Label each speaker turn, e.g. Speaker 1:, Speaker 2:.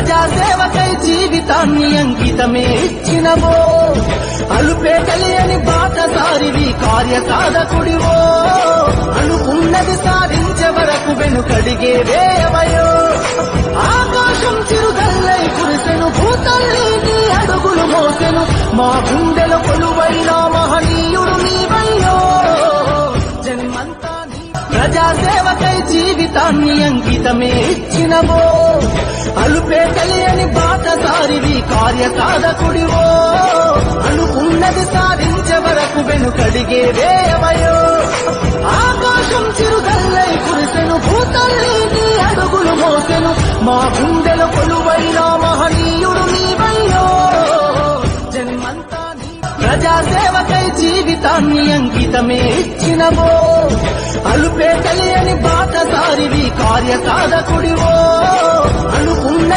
Speaker 1: ప్రజాసేవకై జీవితాన్ని అంకితమే ఇచ్చినవో అలుపే తెలియని బాటసారివి కార్య సాధకుడివో అనుకున్నది సాధించే వరకు వెనుకడిగే వేయవయో ఆకాశం చిరుగల్లై కురిసెను భూతల్లి నీ అడుగులు మోసెను మా గుండెలో కొలువైన మహనీయుడు నీవయ్యో జన్మంతా ప్రజాసేవకై జీవితాన్ని అంకితమే ఇచ్చినవో అలుపే తెలియని బాటసారివి కార్య సాధకుడివో అనుకున్నది సాధించే వరకు వెనుకడిగే వేయవయో ఆకాశం చిరుగల్లై కురిసెను భూతల్లి నీ అడుగులు మోసెను మా గుండెలో కొలువైన మహనీయుడు నీవయ్యో జన్మంతా ప్రజాసేవకై జీవితాన్ని అంకితమే ఇచ్చినవో అలుపే తెలియని బాటసారివి కార్య సాధకుడివో అనుకున్న